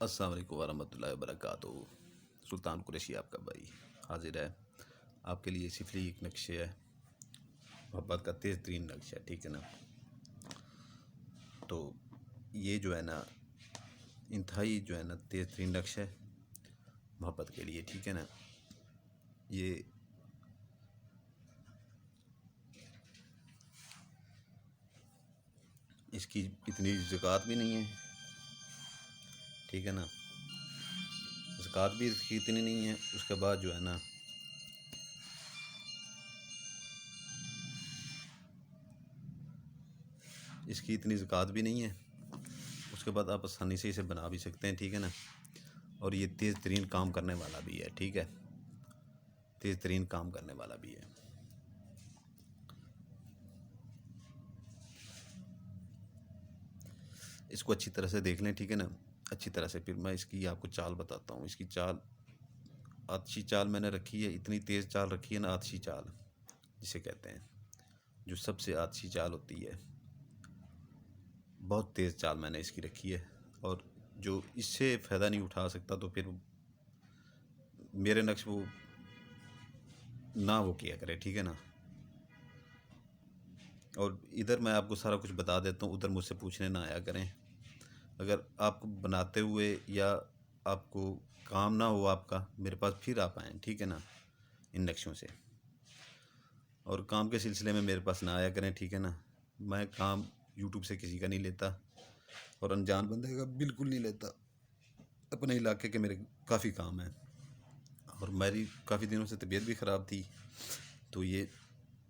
السلام علیکم ورحمۃ اللہ وبرکاتہ۔ سلطان قریشی آپ کا بھائی حاضر ہے آپ کے لیے صفلی ایک نقشے ہے، محبت کا تیز ترین نقشہ ہے، ٹھیک ہے نا۔ تو یہ جو ہے نا انتہائی جو ہے نا تیز ترین نقشہ ہے محبت کے لیے، ٹھیک ہے نا۔ یہ اس کی اتنی زکوٰۃ بھی نہیں ہے، ٹھیک ہے نا، زکوٰۃ بھی اس کی اتنی نہیں ہے۔ اس کے بعد جو ہے نا اس کی اتنی زکوٰۃ بھی نہیں ہے، اس کے بعد آپ آسانی سے اسے بنا بھی سکتے ہیں، ٹھیک ہے نا۔ اور یہ تیز ترین کام کرنے والا بھی ہے، ٹھیک ہے، تیز ترین کام کرنے والا بھی ہے۔ اس کو اچھی طرح سے دیکھ لیں، ٹھیک ہے نا، اچھی طرح سے۔ پھر میں اس کی آپ کو چال بتاتا ہوں۔ اس کی چال آتشی چال میں نے رکھی ہے، اتنی تیز چال رکھی ہے نا، آتشی چال جسے کہتے ہیں، جو سب سے آتشی چال ہوتی ہے، بہت تیز چال میں نے اس کی رکھی ہے۔ اور جو اس سے فائدہ نہیں اٹھا سکتا تو پھر میرے نقش وہ نہ وہ کیا کرے، ٹھیک ہے نا۔ اور ادھر میں آپ کو سارا کچھ بتا دیتا ہوں، ادھر مجھ سے پوچھنے نہ آیا کریں۔ اگر آپ کو بناتے ہوئے یا آپ کو کام نہ ہو آپ کا، میرے پاس پھر آپ آئیں، ٹھیک ہے نا، ان نقشوں سے۔ اور کام کے سلسلے میں میرے پاس نہ آیا کریں، ٹھیک ہے نا۔ میں کام یوٹیوب سے کسی کا نہیں لیتا، اور انجان بندے کا بالکل نہیں لیتا۔ اپنے علاقے کے میرے کافی کام ہیں، اور میری کافی دنوں سے طبیعت بھی خراب تھی، تو یہ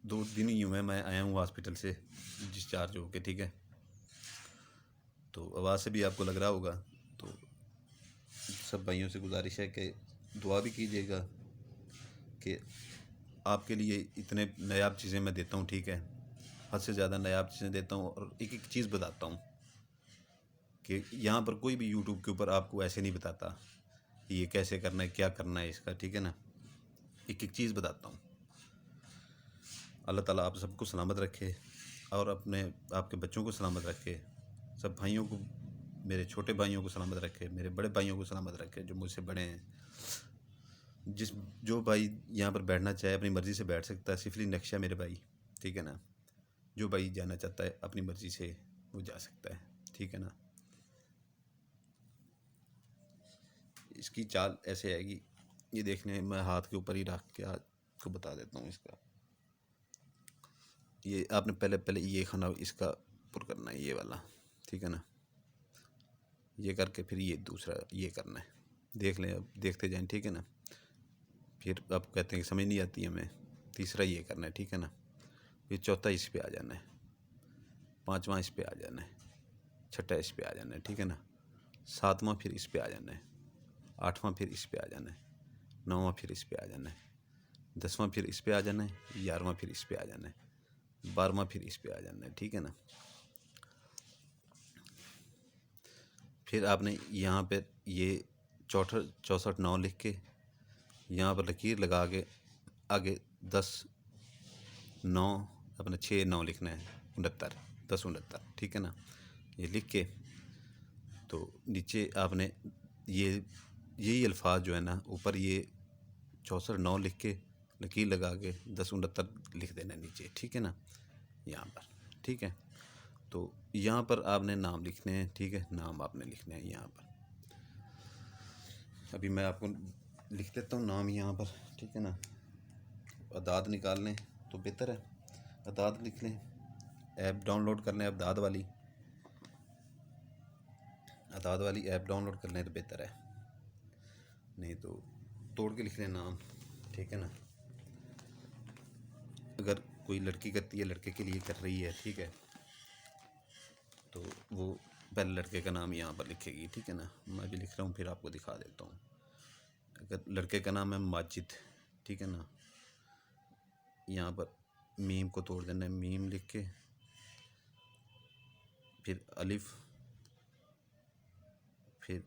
2 دن ہی ہوئے میں آیا ہوں ہاسپٹل سے ڈسچارج ہو کے، ٹھیک ہے۔ تو آواز سے بھی آپ کو لگ رہا ہوگا، تو سب بھائیوں سے گزارش ہے کہ دعا بھی کیجیے گا کہ آپ کے لیے اتنے نایاب چیزیں میں دیتا ہوں، ٹھیک ہے، حد سے زیادہ نایاب چیزیں دیتا ہوں، اور ایک ایک چیز بتاتا ہوں کہ یہاں پر کوئی بھی یوٹیوب کے اوپر آپ کو ایسے نہیں بتاتا کہ یہ کیسے کرنا ہے، کیا کرنا ہے اس کا، ٹھیک ہے نا۔ ایک ایک چیز بتاتا ہوں۔ اللہ تعالیٰ آپ سب کو سلامت رکھے، اور آپ کے بچوں کو سلامت رکھے، سب بھائیوں کو، میرے چھوٹے بھائیوں کو سلامت رکھے، میرے بڑے بھائیوں کو سلامت رکھے جو مجھ سے بڑے ہیں۔ جو بھائی یہاں پر بیٹھنا چاہے اپنی مرضی سے بیٹھ سکتا ہے، صفلی نقشہ میرے بھائی، ٹھیک ہے نا۔ جو بھائی جانا چاہتا ہے اپنی مرضی سے وہ جا سکتا ہے، ٹھیک ہے نا۔ اس کی چال ایسے آئے گی، یہ دیکھنے میں ہاتھ کے اوپر ہی رکھ کے آپ کو بتا دیتا ہوں اس کا۔ یہ آپ نے پہلے یہ کھانا اس کا پر کرنا ہے، یہ والا، ٹھیک ہے نا۔ یہ کر کے پھر یہ دوسرا یہ کرنا ہے، دیکھ لیں، اب دیکھتے جائیں، ٹھیک ہے نا۔ پھر آپ کہتے ہیں کہ سمجھ نہیں آتی ہمیں، تیسرا یہ کرنا ہے، ٹھیک ہے نا۔ پھر چوتھا اس پہ آ جانا ہے، پانچواں اس پہ آ جانا ہے، چھٹا اس پہ آ جانا ہے، ٹھیک ہے نا۔ ساتواں پھر اس پہ آ جانا ہے، آٹھواں پھر اس پہ آ جانا ہے، نواں پھر اس پہ آ جانا ہے، 10واں پھر اس پہ آ جانا ہے، 11واں پھر اس پہ آ جانا ہے، 12واں پھر اس پہ آ جانا ہے، ٹھیک ہے نا۔ پھر آپ نے یہاں پہ یہ 64 9 لکھ کے یہاں پر لکیر لگا کے آگے 10 9 اپنا 6 9 لکھنا ہے، 69 10 69، ٹھیک ہے نا۔ یہ لکھ کے تو نیچے آپ نے یہی الفاظ جو ہے نا اوپر یہ 64 9 لکھ کے لکیر لگا کے 10 69 لکھ دینا نیچے، ٹھیک ہے نا، یہاں پر، ٹھیک ہے۔ تو یہاں پر آپ نے نام لکھنے ہیں، ٹھیک ہے، نام آپ نے لکھنے ہیں یہاں پر۔ ابھی میں آپ کو لکھ دیتا ہوں نام یہاں پر، ٹھیک ہے نا۔ اعداد نکال لیں تو بہتر ہے، اعداد لکھ لیں، ایپ ڈاؤن لوڈ کر لیں، اعداد والی ایپ ڈاؤن لوڈ کر لیں تو بہتر ہے، نہیں تو توڑ کے لکھ لیں نام، ٹھیک ہے نا۔ اگر کوئی لڑکی کرتی ہے، لڑکے کے لیے کر رہی ہے، ٹھیک ہے، تو وہ پہلے لڑکے کا نام یہاں پر لکھے گی، ٹھیک ہے نا۔ میں بھی لکھ رہا ہوں، پھر آپ کو دکھا دیتا ہوں۔ اگر لڑکے کا نام ہے ماجد، ٹھیک ہے نا، یہاں پر میم کو توڑ دینا ہے، میم لکھ کے پھر الف، پھر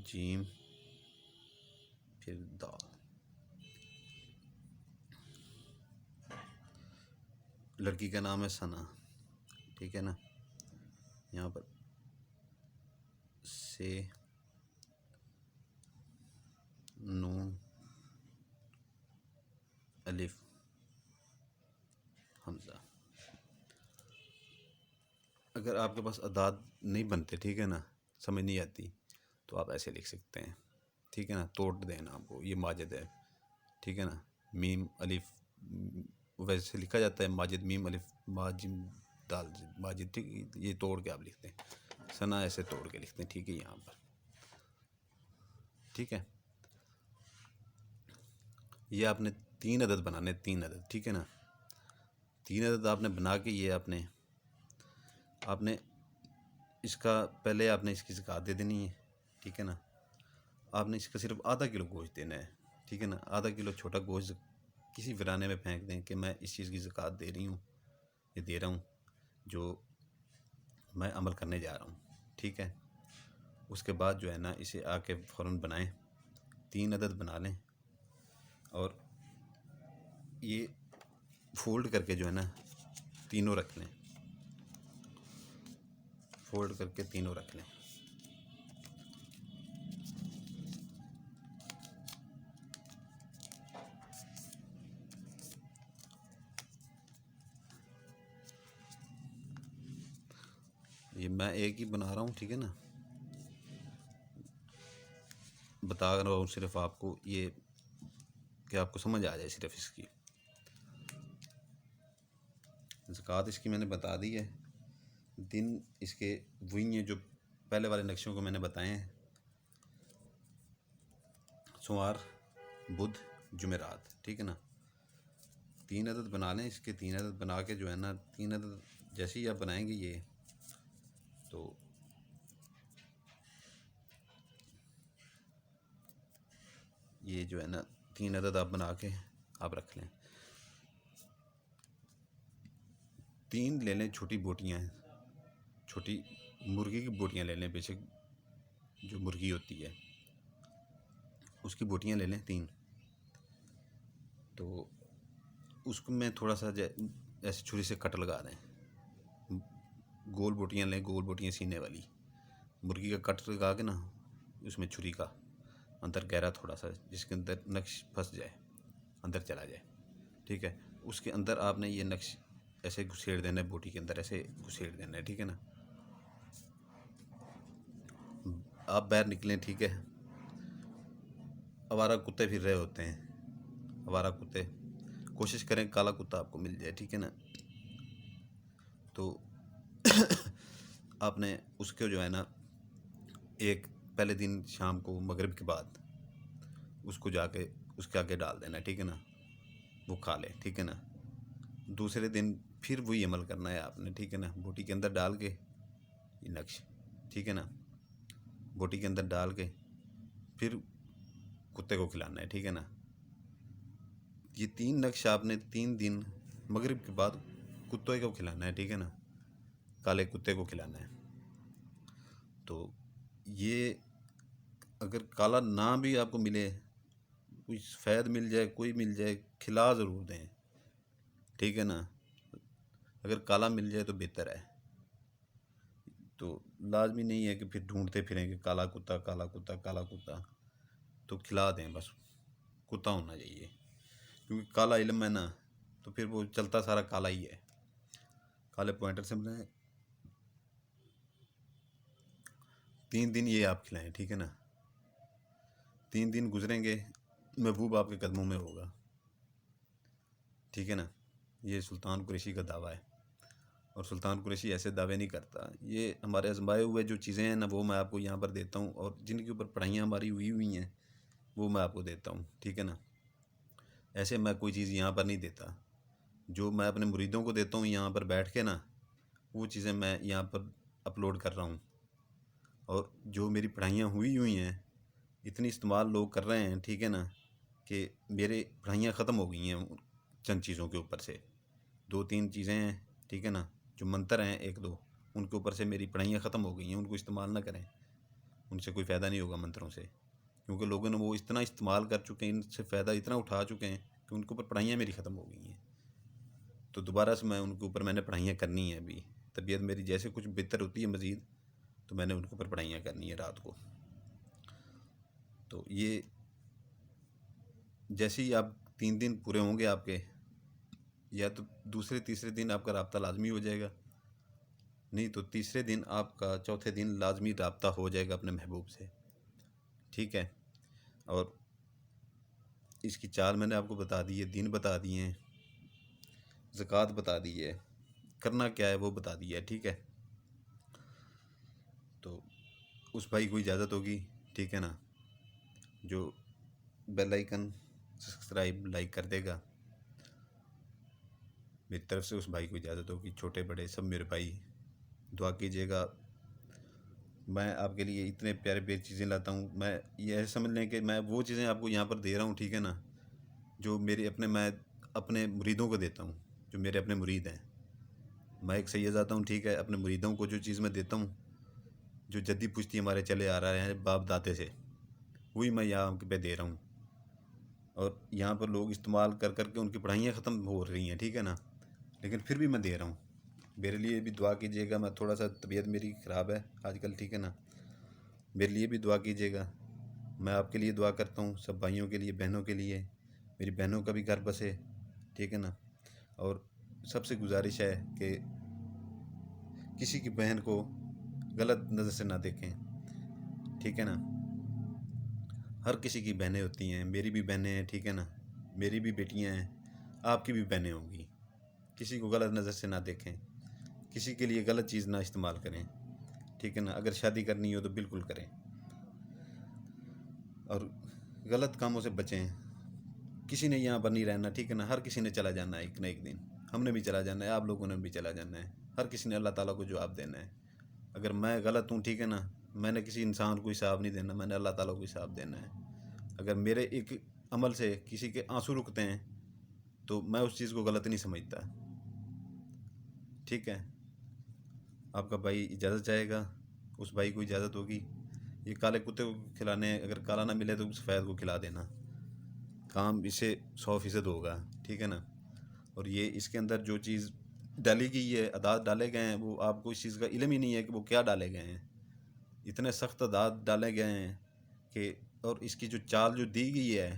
جیم، پھر دال۔ لڑکی کا نام ہے ثنا، ٹھیک ہے نا، یہاں پر سے نون الف حمزہ۔ اگر آپ کے پاس اعداد نہیں بنتے، ٹھیک ہے نا، سمجھ نہیں آتی، تو آپ ایسے لکھ سکتے ہیں، ٹھیک ہے نا، توڑ دینا آپ کو، یہ ماجد ہے، ٹھیک ہے نا، میم الف، ویسے لکھا جاتا ہے ماجد میم الف ماجم دال ماجد، ٹھیک، یہ توڑ کے آپ لکھتے ہیں، ثنا ایسے توڑ کے لکھتے ہیں، ٹھیک ہے، یہاں پر، ٹھیک ہے۔ یہ آپ نے 3 عدد بنانے، 3 عدد، ٹھیک ہے نا، 3 عدد آپ نے بنا کے یہ آپ نے اس کا پہلے آپ نے اس کی زکوٰۃ دے دینی ہے، ٹھیک ہے نا، آپ نے اس کا صرف آدھا کلو گوشت دینا ہے، ٹھیک ہے نا، آدھا کلو چھوٹا گوشت کسی ویرانے میں پھینک دیں کہ میں اس چیز کی زکوٰۃ دے رہی ہوں، یہ دے رہا ہوں، جو میں عمل کرنے جا رہا ہوں، ٹھیک ہے۔ اس کے بعد جو ہے نا اسے آ کے فوراً بنائیں، 3 عدد بنا لیں، اور یہ فولڈ کر کے جو ہے نا تینوں رکھ لیں، فولڈ کر کے تینوں رکھ لیں۔ یہ میں ایک ہی بنا رہا ہوں، ٹھیک ہے نا، بتا رہا ہوں صرف آپ کو، یہ کہ آپ کو سمجھ آ جائے صرف اس کی زکوٰۃ اس کی میں نے بتا دی ہے۔ دن اس کے وہی ہیں جو پہلے والے نقشوں کو میں نے بتائے ہیں، سوموار، بدھ، جمعرات، ٹھیک ہے نا، 3 عدد بنا لیں اس کے، 3 عدد بنا کے جو ہے نا 3 عدد جیسے ہی آپ بنائیں گے یہ، تو یہ جو ہے نا 3 عدد آپ بنا کے آپ رکھ لیں۔ 3 لے لیں چھوٹی بوٹیاں ہیں، چھوٹی مرغی کی بوٹیاں لے لیں، بے شک جو مرغی ہوتی ہے اس کی بوٹیاں لے لیں 3، تو اس کو میں تھوڑا سا ایسے چھری سے کٹ لگا دیں، گول بوٹیاں لیں، گول بوٹیاں سینے والی، مرغی کا کٹ لگا کے نا اس میں چھری کا اندر گہرا تھوڑا سا، جس کے اندر نقش پھنس جائے، اندر چلا جائے، ٹھیک ہے، اس کے اندر آپ نے یہ نقش ایسے گھسیڑ دینا ہے، بوٹی کے اندر ایسے گھسیڑ دینا ہے، ٹھیک ہے نا، آپ باہر نکلیں، ٹھیک ہے، آوارہ کتے پھر رہے ہوتے ہیں، آوارہ کتے، کوشش کریں کالا کتا آپ کو مل جائے، ٹھیک ہے نا، تو آپ نے اس کو جو ہے نا ایک پہلے دن شام کو مغرب کے بعد اس کو جا کے اس کے آگے ڈال دینا ہے، ٹھیک ہے نا، وہ کھا لے، ٹھیک ہے نا، دوسرے دن پھر وہی عمل کرنا ہے آپ نے، ٹھیک ہے نا، بوٹی کے اندر ڈال کے یہ نقش، ٹھیک ہے نا، بوٹی کے اندر ڈال کے پھر کتے کو کھلانا ہے، ٹھیک ہے نا، یہ 3 نقش آپ نے 3 دن مغرب کے بعد کتے کو کھلانا ہے، ٹھیک ہے نا، کالے کتے کو کھلانا ہے۔ تو یہ اگر کالا نہ بھی آپ کو ملے، کوئی سفید مل جائے، کوئی مل جائے، کھلا ضرور دیں، ٹھیک ہے نا، اگر کالا مل جائے تو بہتر ہے، تو لازمی نہیں ہے کہ پھر ڈھونڈتے پھریں کہ کالا کتا، کالا کتا، کالا کتا، تو کھلا دیں، بس کتا ہونا چاہیے، کیونکہ کالا علم ہے نا، تو پھر وہ چلتا سارا کالا ہی ہے، کالے پوائنٹر سے بنائیں، 3 دن یہ آپ کھلائیں، ٹھیک ہے نا، 3 دن گزریں گے، محبوب آپ کے قدموں میں ہوگا، ٹھیک ہے نا، یہ سلطان قریشی کا دعویٰ ہے، اور سلطان قریشی ایسے دعوے نہیں کرتا، یہ ہمارے آزمائے ہوئے جو چیزیں ہیں نا وہ میں آپ کو یہاں پر دیتا ہوں، اور جن کے اوپر پڑھائیاں ہماری ہوئی ہیں وہ میں آپ کو دیتا ہوں، ٹھیک ہے نا، ایسے میں کوئی چیز یہاں پر نہیں دیتا، جو میں اپنے مریدوں کو دیتا ہوں یہاں پر بیٹھ کے نا، وہ چیزیں میں یہاں پر اپلوڈ کر رہا ہوں، اور جو میری پڑھائیاں ہوئی ہیں اتنی استعمال لوگ کر رہے ہیں، ٹھیک ہے نا، کہ میرے پڑھائیاں ختم ہو گئی ہیں چند چیزوں کے اوپر سے، 2-3 چیزیں ہیں، ٹھیک ہے نا، جو منتر ہیں 1-2، ان کے اوپر سے میری پڑھائیاں ختم ہو گئی ہیں، ان کو استعمال نہ کریں، ان سے کوئی فائدہ نہیں ہوگا منتروں سے، کیونکہ لوگوں نے وہ اتنا استعمال کر چکے ہیں، ان سے فائدہ اتنا اٹھا چکے ہیں کہ ان کے اوپر پڑھائیاں میری ختم ہو گئی ہیں، تو دوبارہ سے ان کے اوپر میں نے پڑھائیاں کرنی ہیں، ابھی طبیعت میری جیسے کچھ بہتر ہوتی ہے مزید، تو میں نے ان کے اوپر پڑھائیاں کرنی ہیں رات کو، تو یہ جیسے ہی آپ 3 دن پورے ہوں گے آپ کے، یا تو دوسرے تیسرے دن آپ کا رابطہ لازمی ہو جائے گا، نہیں تو تیسرے دن آپ کا چوتھے دن لازمی رابطہ ہو جائے گا اپنے محبوب سے، ٹھیک ہے؟ اور اس کی چال میں نے آپ کو بتا دی ہے، دن بتا دیے ہیں، زکوٰۃ بتا دی ہے، کرنا کیا ہے وہ بتا دیا ہے، ٹھیک ہے؟ تو اس بھائی کو اجازت ہوگی، ٹھیک ہے نا، جو بیل آئیکن سبسکرائب لائک کر دے گا، میری طرف سے اس بھائی کو اجازت ہوگی۔ چھوٹے بڑے سب میرے بھائی، دعا کیجیے گا۔ میں آپ کے لیے اتنے پیارے پیاری چیزیں لاتا ہوں، میں یہ سمجھ لیں کہ میں وہ چیزیں آپ کو یہاں پر دے رہا ہوں، ٹھیک ہے نا، جو میں اپنے مریدوں کو دیتا ہوں، جو میرے اپنے مرید ہیں۔ میں ایک سید آتا ہوں، ٹھیک ہے، اپنے مریدوں کو جو چیز میں دیتا ہوں، جو جدی پشتی ہمارے چلے آ رہے ہیں باپ دادے سے، وہی میں یہاں پہ دے رہا ہوں۔ اور یہاں پر لوگ استعمال کر کر کے ان کی پڑھائیاں ختم ہو رہی ہیں، ٹھیک ہے نا، لیکن پھر بھی میں دے رہا ہوں۔ میرے لیے بھی دعا کیجیے گا، میں تھوڑا سا طبیعت میری خراب ہے آج کل، ٹھیک ہے نا، میرے لیے بھی دعا کیجیے گا۔ میں آپ کے لیے دعا کرتا ہوں، سب بھائیوں کے لیے، بہنوں کے لیے، میری بہنوں کا بھی گھر بسے، ٹھیک ہے نا۔ اور سب سے گزارش ہے کہ کسی کی بہن کو غلط نظر سے نہ دیکھیں، ٹھیک ہے نا۔ ہر کسی کی بہنیں ہوتی ہیں، میری بھی بہنیں ہیں، ٹھیک ہے نا، میری بھی بیٹیاں ہیں، آپ کی بھی بہنیں ہوں گی۔ کسی کو غلط نظر سے نہ دیکھیں، کسی کے لیے غلط چیز نہ استعمال کریں، ٹھیک ہے نا۔ اگر شادی کرنی ہو تو بالکل کریں، اور غلط کاموں سے بچیں۔ کسی نے یہاں پر نہیں رہنا، ٹھیک ہے نا، ہر کسی نے چلا جانا ہے ایک نہ ایک دن، ہم نے بھی چلا جانا ہے، آپ لوگوں نے بھی چلا جانا ہے، ہر کسی نے اللہ تعالیٰ کو جواب دینا ہے۔ اگر میں غلط ہوں، ٹھیک ہے نا، میں نے کسی انسان کو حساب نہیں دینا، میں نے اللہ تعالیٰ کو حساب دینا ہے۔ اگر میرے ایک عمل سے کسی کے آنسو رکتے ہیں تو میں اس چیز کو غلط نہیں سمجھتا، ٹھیک ہے۔ آپ کا بھائی اجازت چاہے گا، اس بھائی کو اجازت ہوگی۔ یہ کالے کتے کو کھلانے، اگر کالا نہ ملے تو سفید کو کھلا دینا، کام اس سے 100% ہوگا، ٹھیک ہے نا۔ اور یہ اس کے اندر جو چیز ڈالی گئی ہے، اعداد ڈالے گئے ہیں، وہ آپ کو اس چیز کا علم ہی نہیں ہے کہ وہ کیا ڈالے گئے ہیں۔ اتنے سخت اعداد ڈالے گئے ہیں کہ، اور اس کی جو چال جو دی گئی ہے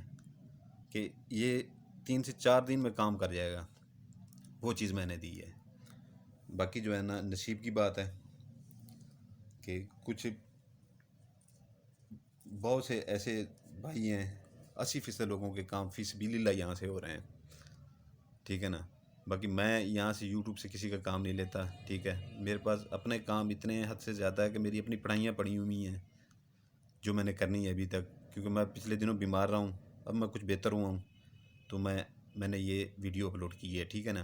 کہ یہ 3 سے 4 دن میں کام کر جائے گا، وہ چیز میں نے دی ہے۔ باقی جو ہے نا نصیب کی بات ہے کہ کچھ بہت سے ایسے بھائی ہیں، 80% لوگوں کے کام فی سبیل اللہ یہاں سے ہو رہے ہیں، ٹھیک ہے نا۔ باقی میں یہاں سے یوٹیوب سے کسی کا کام نہیں لیتا، ٹھیک ہے۔ میرے پاس اپنے کام اتنے حد سے زیادہ ہے کہ میری اپنی پڑھائیاں پڑھی ہوئی ہیں جو میں نے کرنی ہے ابھی تک، کیونکہ میں پچھلے دنوں بیمار رہا ہوں، اب میں کچھ بہتر ہوا ہوں تو میں نے یہ ویڈیو اپلوڈ کی ہے، ٹھیک ہے نا۔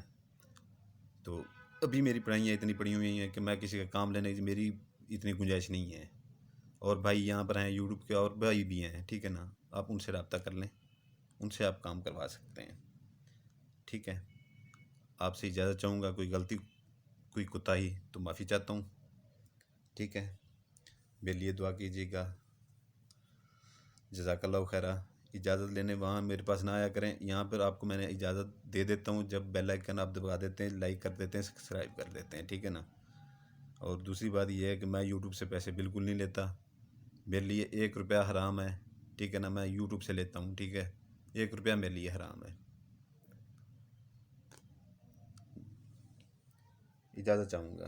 تو ابھی میری پڑھائیاں اتنی پڑھی ہوئی ہیں کہ میں کسی کا کام لینے کی میری اتنی گنجائش نہیں ہے۔ اور بھائی یہاں پر ہیں یوٹیوب کے، اور بھائی بھی ہیں، ٹھیک ہے نا، آپ ان سے رابطہ کر لیں، ان سے آپ کام کروا سکتے ہیں، ٹھیک ہے۔ آپ سے اجازت چاہوں گا، کوئی غلطی کوئی کوتاہی تو معافی چاہتا ہوں، ٹھیک ہے۔ میرے لیے دعا کیجیے گا، جزاک اللہ خیرہ۔ اجازت لینے وہاں میرے پاس نہ آیا کریں، یہاں پر آپ کو میں نے اجازت دے دیتا ہوں جب بیل آئیکن آپ دبا دیتے ہیں، لائک کر دیتے ہیں، سبسکرائب کر دیتے ہیں، ٹھیک ہے نا۔ اور دوسری بات یہ ہے کہ میں یوٹیوب سے پیسے بالکل نہیں لیتا، میرے لیے 1 روپیہ حرام ہے، ٹھیک ہے نا، میں یوٹیوب سے لیتا ہوں، ٹھیک ہے، 1 روپیہ میرے لیے حرام ہے۔ اجازت چاہوں گا،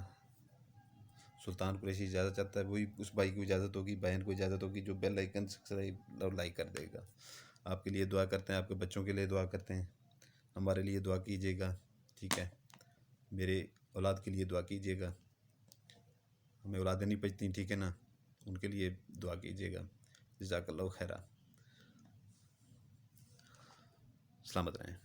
سلطان قریشی اجازت چاہتا ہے، وہی اس بھائی کو اجازت ہوگی، بہن کو اجازت ہوگی جو بیل آئیکن سبسکرائب اور لائک کر دے گا۔ آپ کے لیے دعا کرتے ہیں، آپ کے بچوں کے لیے دعا کرتے ہیں، ہمارے لیے دعا کیجیے گا، ٹھیک ہے۔ میرے اولاد کے لیے دعا کیجیے گا، ہمیں اولادیں نہیں بچتی، ٹھیک ہے نا، ان کے لیے دعا کیجیے گا۔ جزاک اللہ خیرہ، سلامت رہیں۔